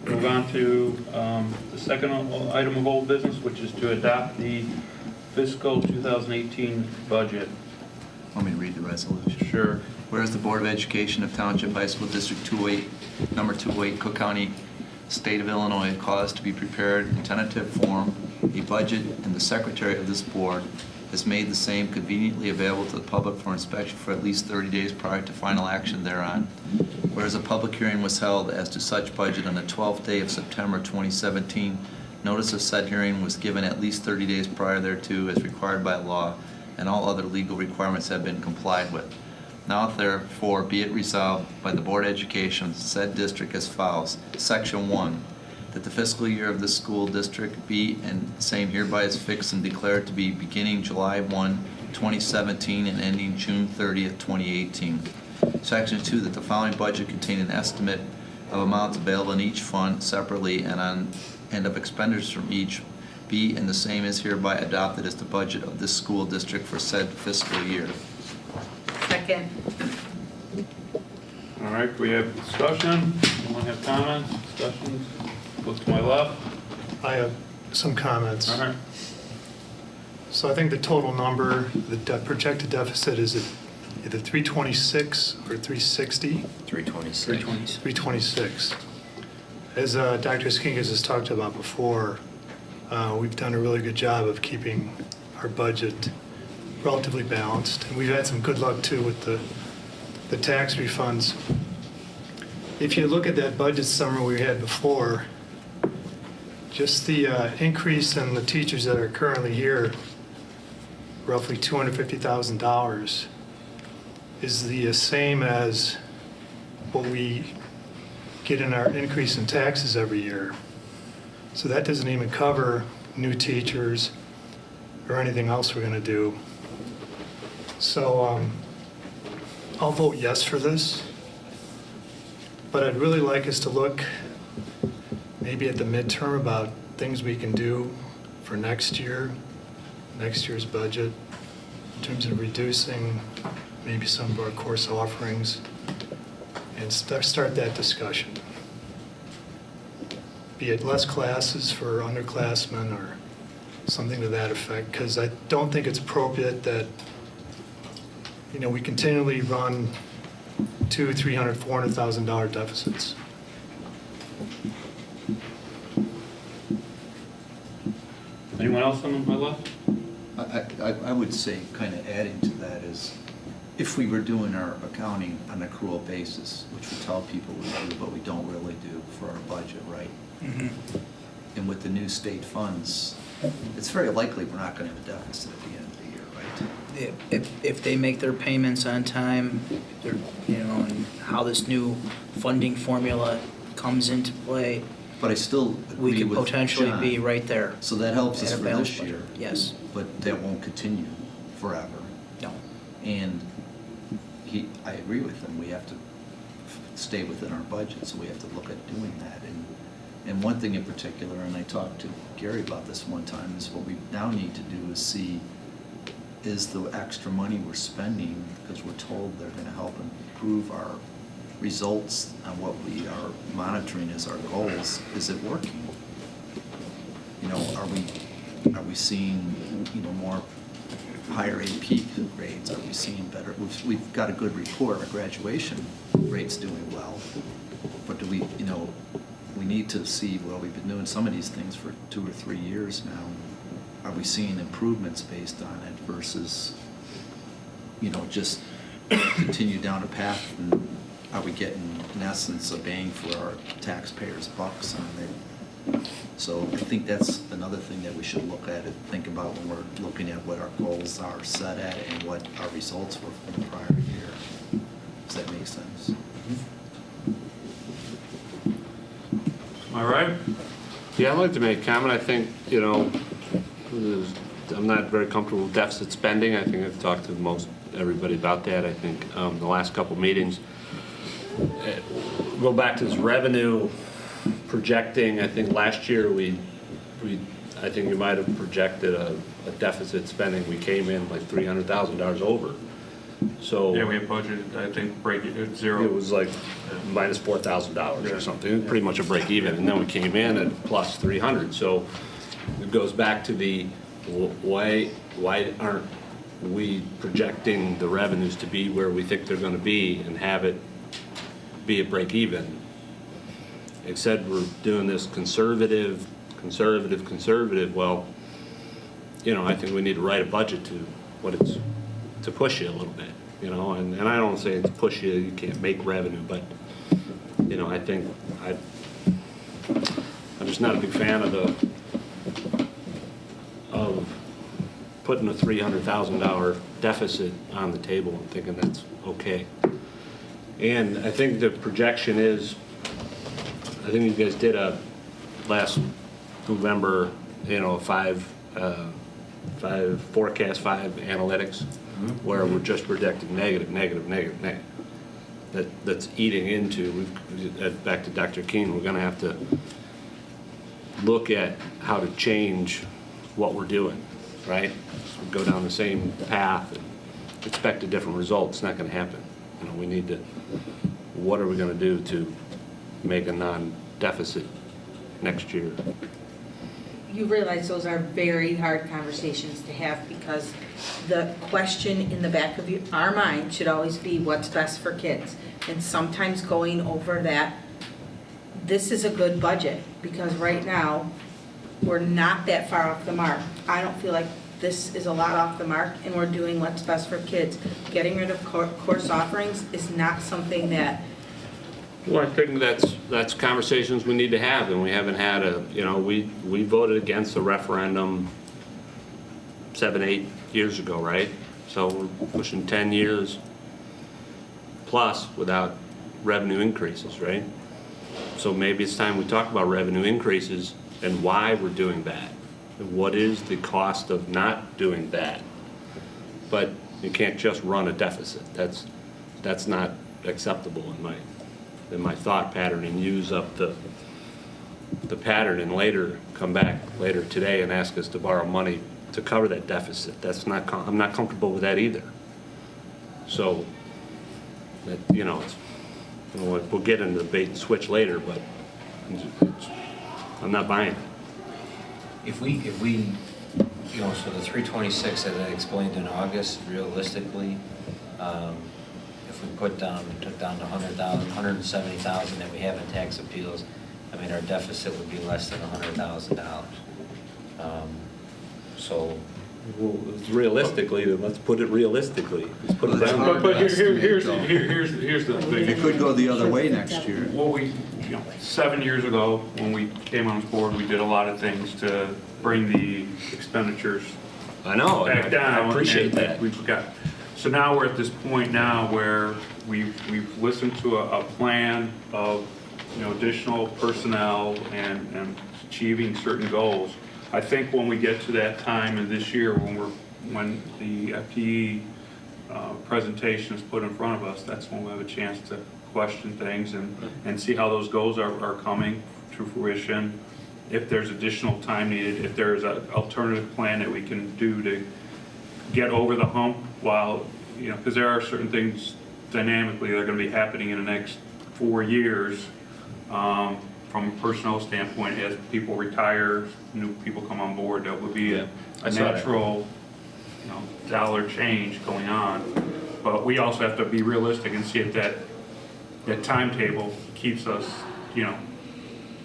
Move on to the second item of old business, which is to adopt the fiscal 2018 budget. Want me to read the resolution? Sure. Whereas the Board of Education of Township High School District 208, number 208, Cook County, State of Illinois, caused to be prepared in tentative form a budget, and the secretary of this board has made the same conveniently available to the public for inspection for at least 30 days prior to final action thereon. Whereas a public hearing was held as to such budget on the 12th day of September 2017, notice of said hearing was given at least 30 days prior thereto as required by law, and all other legal requirements have been complied with. Now therefore be it resolved by the Board of Education of said district as follows. Section 1, that the fiscal year of this school district be and same hereby is fixed and declared to be beginning July 1, 2017 and ending June 30th, 2018. Section 2, that the following budget contain an estimate of amounts available in each fund separately and of expenditures from each be and the same is hereby adopted as the budget of this school district for said fiscal year. Second. All right, we have discussion. Anyone have comments, discussions? Look to my left. I have some comments. All right. So I think the total number, the projected deficit is at either 326 or 360. 326. 326. As Dr. Skingas has talked about before, we've done a really good job of keeping our budget relatively balanced. And we've had some good luck too with the tax refunds. If you look at that budget summary we had before, just the increase in the teachers that are currently here, roughly $250,000, is the same as what we get in our increase in taxes every year. So that doesn't even cover new teachers or anything else we're going to do. So I'll vote yes for this, but I'd really like us to look maybe at the midterm about things we can do for next year's budget in terms of reducing maybe some of our course offerings and start that discussion. Be it less classes for underclassmen or something to that effect, because I don't think it's appropriate that we continually run $200,000, $300,000, $400,000 deficits. Anyone else on my left? I would say, kind of adding to that, is if we were doing our accounting on an accrual basis, which we tell people we do, but we don't really do for our budget, right? Mm-hmm. And with the new state funds, it's very likely we're not going to have a deficit at the end of the year, right? If they make their payments on time, and how this new funding formula comes into play, But I still we agree could with potentially John. be right there. So that helps us at a for balanced this budget. year. Yes. But that won't continue forever. No. And I agree with him, we have to stay within our budget, so we have to look at doing that. And one thing in particular, and I talked to Gary about this one time, is what we now need to do is see, is the extra money we're spending, because we're told they're going to help improve our results on what we are monitoring as our goals, is it working? Are we seeing, more higher AP grades? Are we seeing better? We've got a good report. Our graduation rate's doing well, but do we, we need to see, well, we've been doing some of these things for 2 or 3 years now. Are we seeing improvements based on it versus, just continue down a path? And are we getting, in essence, a bang for our taxpayers' bucks on it? So I think that's another thing that we should look at and think about when we're looking at what our goals are set at and what our results were from the prior year. Does that make sense? All right. Yeah, I'd like to make a comment. I think, I'm not very comfortable with deficit spending. I think I've talked to everybody about that. I think the last couple meetings, go back to this revenue projecting. I think last year I think we might have projected a deficit spending. We came in like $300,000 over. So. Yeah, we had budgeted, I think, break it at zero. It was like minus $4,000 Yeah. or something, pretty much a break even, and then we came in at plus 300. So it goes back to the, why aren't we projecting the revenues to be where we think they're gonna be and have it be a break even? Instead, we're doing this conservative, well, you know, I think we need to write a budget to what it's, to push you a little bit, you know, and I don't say it's push you, you can't make revenue, but, you know, I think I'm just not a big fan of putting a $300,000 deficit on the table and thinking that's okay. And I think the projection is, I think you guys did a last November, you know, five forecast, 5 analytics, where we're just projecting negative. That's eating into, back to Dr. King, we're gonna have to look at how to change what we're doing, right? We go down the same path and expect a different result. It's not gonna happen. You know, we need to, what are we gonna do to make a non-deficit next year? You realize those are very hard conversations to have, because the question in the back of our mind should always be what's best for kids. And sometimes going over that, this is a good budget, because right now, we're not that far off the mark. I don't feel like this is a lot off the mark, and we're doing what's best for kids. Getting rid of course offerings is not something that, Well, I think that's conversations we need to have, and we haven't had you know, we voted against the referendum 7, 8 years ago, right? So we're pushing 10 years plus without revenue increases, right? So maybe it's time we talk about revenue increases and why we're doing that. And what is the cost of not doing that? But you can't just run a deficit. That's not acceptable in my thought pattern, and use up the pattern and later come back later today and ask us to borrow money to cover that deficit. I'm not comfortable with that either. So, that, you know, we'll get into the bait and switch later, but I'm not buying it. If we, you know, so the 326 that I explained in August, realistically, if we took down to 100,000, 170,000 that we have in tax appeals, I mean, our deficit would be less than $100,000. So. Well, realistically, then let's put it realistically. Let's put it Well, down. But here's the thing. It could go the other way next year. What we, you know, 7 years ago, when we came on board, we did a lot of things to bring the expenditures I know, back down. I appreciate and that. We forgot. So now we're at this point now where we've listened to a plan of, you know, additional personnel and achieving certain goals. I think when we get to that time in this year, when the FTE presentation is put in front of us, that's when we'll have a chance to question things and see how those goals are coming to fruition. If there's additional time needed, if there's an alternative plan that we can do to get over the hump, while, you know, because there are certain things dynamically that are going to be happening in the next 4 years. From a personnel standpoint, as people retire, new people come on board, that would be Yeah, I a saw that. natural, you know, dollar change going on. But we also have to be realistic and see if that timetable keeps us, you know,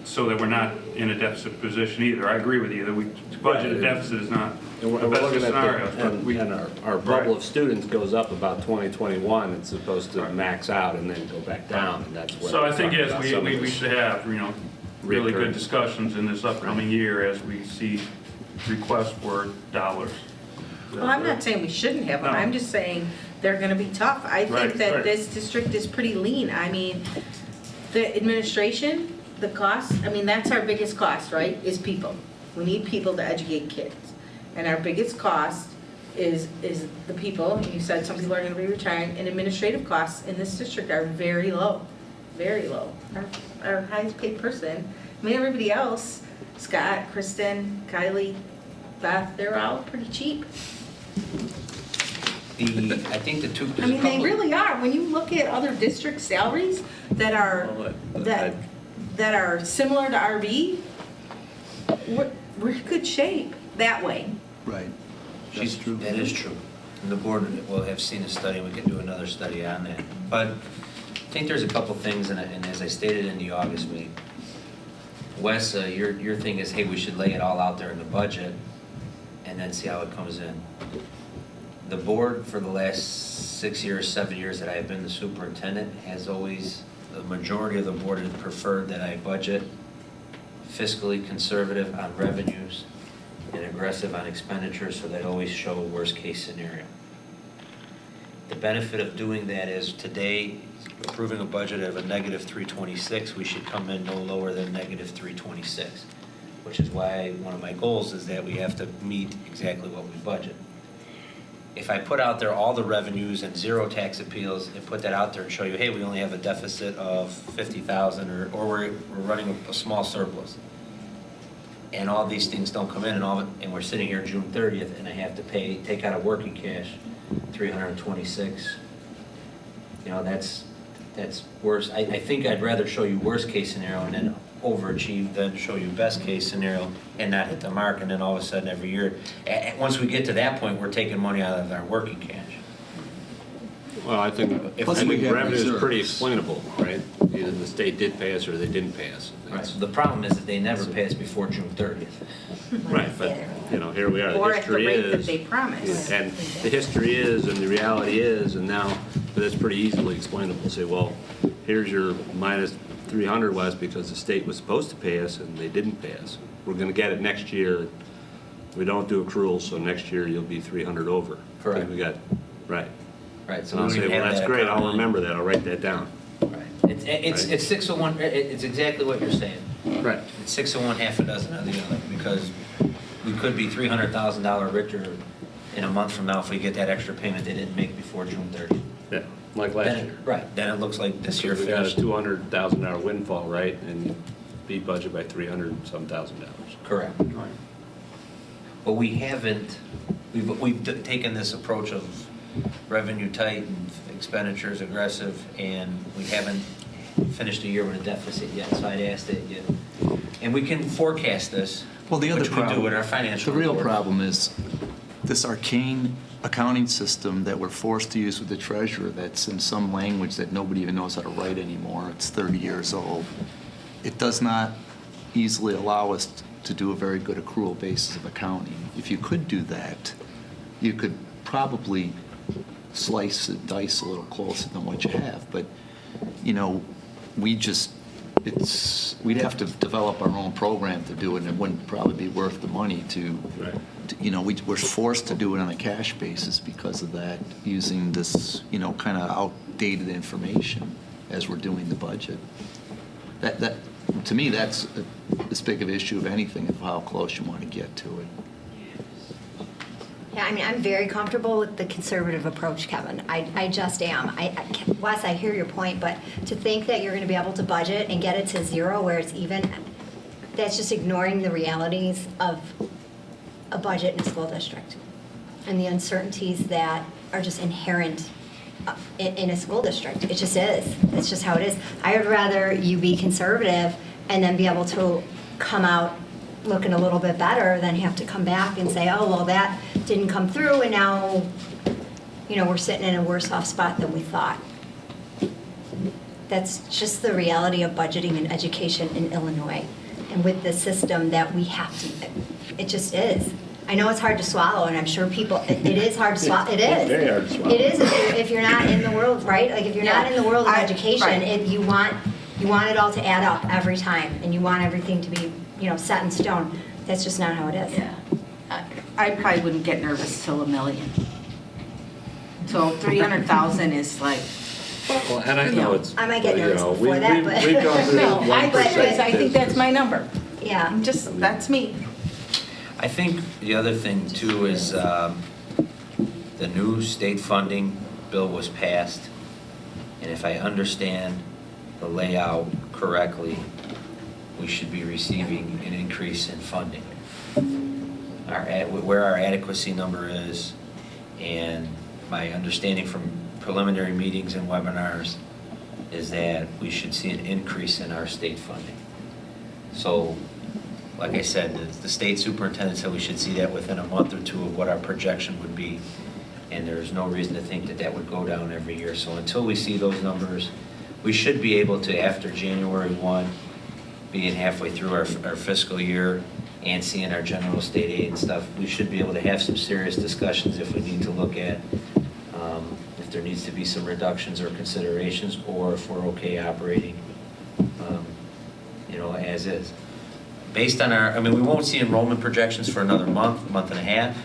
so that we're not in a deficit position either. I agree with you that we budget a deficit is not And we're the best looking at scenario. and our bubble of students goes up about 2021. It's supposed to max out and then go back down, and that's what. So I think, we're yes, talking about, some of we this. should have, you know, really good Recurring. discussions in this upcoming year as we see requests for dollars. well, I'm not saying we shouldn't have them, No. I'm just saying they're gonna be tough. I think Right, that right. this district is pretty lean. I mean, the administration, the cost, I mean, that's our biggest cost, right, is people. We need people to educate kids. And our biggest cost is the people. You said some people are gonna be retiring, and administrative costs in this district are very low, very low. Our highest paid person, I mean, everybody else, Scott, Kristen, Kylie, Beth, they're all pretty cheap. I think the two. I mean, they really are. When you look at other district salaries that are, that are similar to RB, we're in good shape that way. Right. That's true. That is true. And the board will have seen a study, we could do another study on that. But I think there's a couple things, and as I stated in the August meeting, Wes, your thing is, hey, we should lay it all out there in the budget and then see how it comes in. The board, for the last 6 years, 7 years that I've been the superintendent, has always, the majority of the board has preferred that I budget fiscally conservative on revenues and aggressive on expenditures, so that always show a worst-case scenario. The benefit of doing that is today, approving a budget of a negative 326, we should come in no lower than negative 326, which is why one of my goals is that we have to meet exactly what we budget. If I put out there all the revenues and 0 tax appeals and put that out there and show you, hey, we only have a deficit of 50,000 or we're running a small surplus, and all these things don't come in, and we're sitting here June 30th, and I have to take out of working cash 326. You know, that's worse. I think I'd rather show you worst case scenario and then overachieve than show you best case scenario and not hit the mark, and then all of a sudden every year, once we get to that point, we're taking money out of our working cash. Well, I think Plus we have revenue is pretty reserves. explainable, right? Either the state did pay us or they didn't pay us. Right, so the problem is that they never pay us before June 30th. Right, but, you know, here we are, Or the at the history rate that is. they promised. And the history is, and the reality is, and now, but it's pretty easily explainable. Say, well, here's your minus 300, Wes, because the state was supposed to pay us and they didn't pay us. We're gonna get it next year. We don't do accruals, so next year you'll be 300 over. Correct. We got, right. Right, so And I'll we say, don't well, have that's that great, I'll account. remember that, I'll write that down. Right. It's 6 of one, it's exactly what you're saying. Right. It's 6 of one, half a dozen of the other, because we could be $300,000 richer in a month from now if we get that extra payment they didn't make before June 30th. Yeah, like last Then, year. right, then it looks like this year We got a finished. $200,000 windfall, right, and you beat budget by $300-some thousand. Correct. But we haven't, we've taken this approach of revenue tight and expenditures aggressive, and we haven't finished a year with a deficit yet, so I'd ask that you, and we can forecast this, Well, the other which we problem, do in our financial the real report. problem is this arcane accounting system that we're forced to use with the treasurer that's in some language that nobody even knows how to write anymore. It's 30 years old. It does not easily allow us to do a very good accrual basis of accounting. If you could do that, you could probably slice and dice a little closer than what you have. But, you know, we'd have to develop our own program to do it, and it wouldn't probably be worth the money to, Right. you know, we're forced to do it on a cash basis because of that, using this, you know, kind of outdated information as we're doing the budget. That to me, that's as big of an issue of anything, of how close you want to get to it. Yeah, I mean, I'm very comfortable with the conservative approach, Kevin. I just am. Wes, I hear your point, but to think that you're going to be able to budget and get it to 0 where it's even, that's just ignoring the realities of a budget in a school district and the uncertainties that are just inherent in a school district. It just is. It's just how it is. I would rather you be conservative and then be able to come out looking a little bit better than have to come back and say, oh, well, that didn't come through, and now, you know, we're sitting in a worse off spot than we thought. That's just the reality of budgeting and education in Illinois. And with the system that we have to, it just is. I know it's hard to swallow, and I'm sure people, it is hard to swallow. It is. Very hard to swallow. It is if you're not in the world, right? Like if you're not in the world of education, right. you want it all to add up every time, and you want everything to be, you know, set in stone. That's just not how it is. Yeah. I probably wouldn't get nervous till $1 million. So 300,000 is like, Well, and I know it's. I might get you nervous know, before that, but- We've gone through no, I 1% think that's my number. Yeah. That's me. I think the other thing too is the new state funding bill was passed, and if I understand the layout correctly, we should be receiving an increase in funding. Where our adequacy number is, and my understanding from preliminary meetings and webinars is that we should see an increase in our state funding. So, like I said, the state superintendent said we should see that within a month or two of what our projection would be. And there's no reason to think that that would go down every year. So until we see those numbers, we should be able to, after January 1, being halfway through our fiscal year and seeing our general state aid and stuff, we should be able to have some serious discussions if we need to look at if there needs to be some reductions or considerations, or if we're okay operating, as is. Based on we won't see enrollment projections for another month and a half,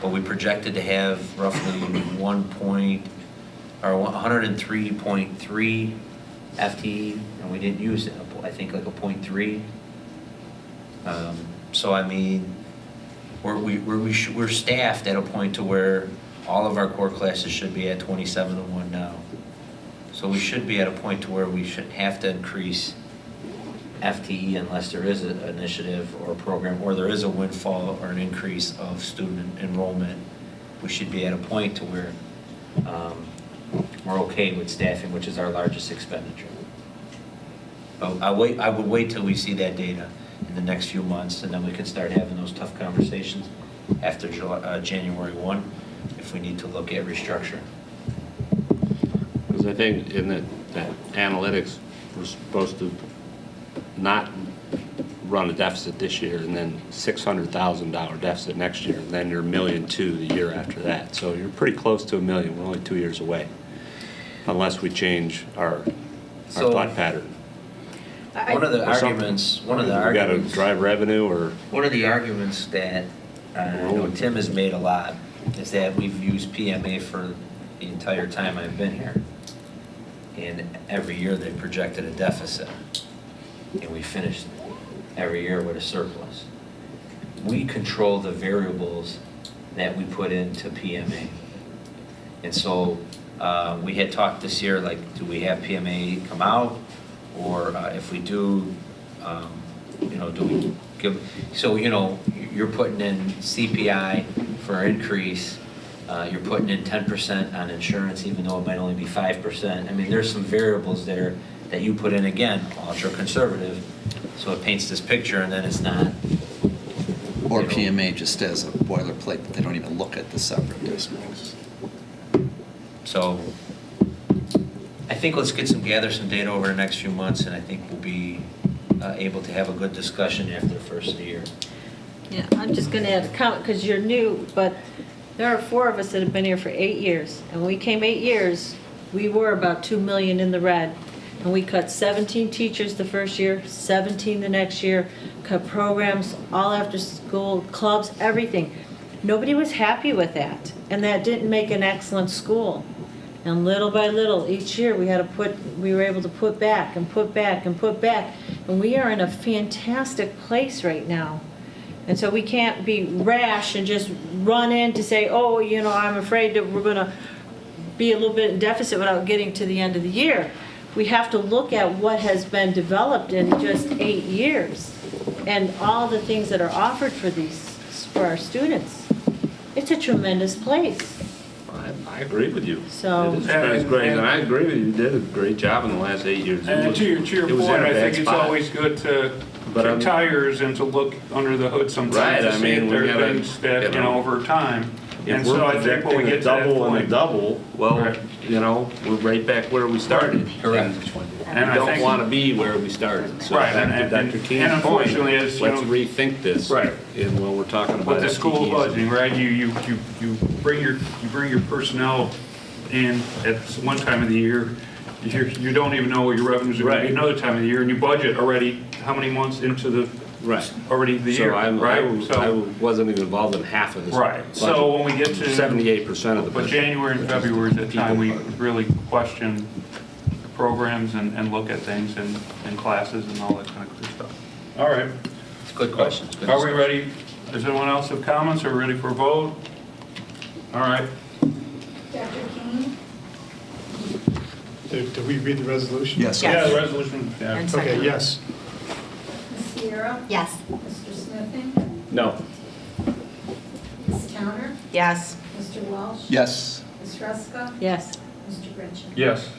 but we projected to have roughly 103.3 FTE, and we didn't use it, I think like a 0.3. So we're staffed at a point to where all of our core classes should be at 27-1 now. So we should be at a point to where we shouldn't have to increase FTE unless there is an initiative or a program, or there is a windfall or an increase of student enrollment. We should be at a point to where we're okay with staffing, which is our largest expenditure. I would wait till we see that data in the next few months, and then we can start having those tough conversations after January 1, if we need to look at restructuring. Because I think in that analytics, we're supposed to not run a deficit this year and then $600,000 deficit next year, and then you're $1.2 million the year after that. So you're pretty close to $1 million. We're only 2 years away, unless we change our thought pattern. One of the arguments. We got to drive revenue, or One of the arguments that Tim has made a lot is that we've used PMA for the entire time I've been here. And every year they projected a deficit. And we finished every year with a surplus. We control the variables that we put into PMA. And so we had talked this year, like, do we have PMA come out? Or if we do, do we give, so, you're putting in CPI for increase, you're putting in 10% on insurance, even though it might only be 5%. There's some variables there that you put in, again, ultra conservative, so it paints this picture and then it's not. Or PMA just as a boilerplate, that they don't even look at the separate districts. So I think let's gather some data over the next few months, and I think we'll be able to have a good discussion after the first of the year. Yeah, I'm just going to add a comment, because you're new, but there are 4 of us that have been here for 8 years. And when we came 8 years, we were about $2 million in the red. And we cut 17 teachers the first year, 17 the next year, cut programs, all after school, clubs, everything. Nobody was happy with that. And that didn't make an excellent school. And little by little, each year we were able to put back and put back and put back. And we are in a fantastic place right now. And so we can't be rash and just run in to say, oh, I'm afraid that we're going to be a little bit in deficit without getting to the end of the year. We have to look at what has been developed in just 8 years and all the things that are offered for our students. It's a tremendous place. I agree with you. So- It's great, and I agree with you. You did a great job in the last 8 years. And to your it was point, in a I bad think it's spot. always good to But kick I'm- tires and to look under the hood sometimes Right, to I see mean, if we there are gotta, things that, you know, over time. If And we're so I think when we projecting a get to that double and a point. double, well, Right. we're right back where we started. Correct. And We I don't think- want to be where we started. So Right, back and- to and- Dr. and Keen's unfortunately, point, as, let's rethink this. Right. And when we're talking about With the school FTEs. budgeting, right, you bring your personnel in at one time of the year, you don't even know what your revenues are going to be Right. another time of the year, and you budget already how many months into the, Right. already the year, So I right? wasn't even involved in half of this. Right, so budget. when we get to. 78% of the But budget. January and February is the time we really question the programs and look at things and classes and all that kind of good stuff. All right. It's good questions. Good Are we discussion. ready? Does anyone else have comments? Are we ready for a vote? All right. Dr. King? Did we read the resolution? Yes. Yeah, the resolution, yeah. And Okay, second. yes. Ms. Sierra? Yes. Mr. Smithing? No. Ms. Towner? Yes. Mr. Walsh? Yes. Ms. Ruska? Yes. Mr. Gretchen? Yes.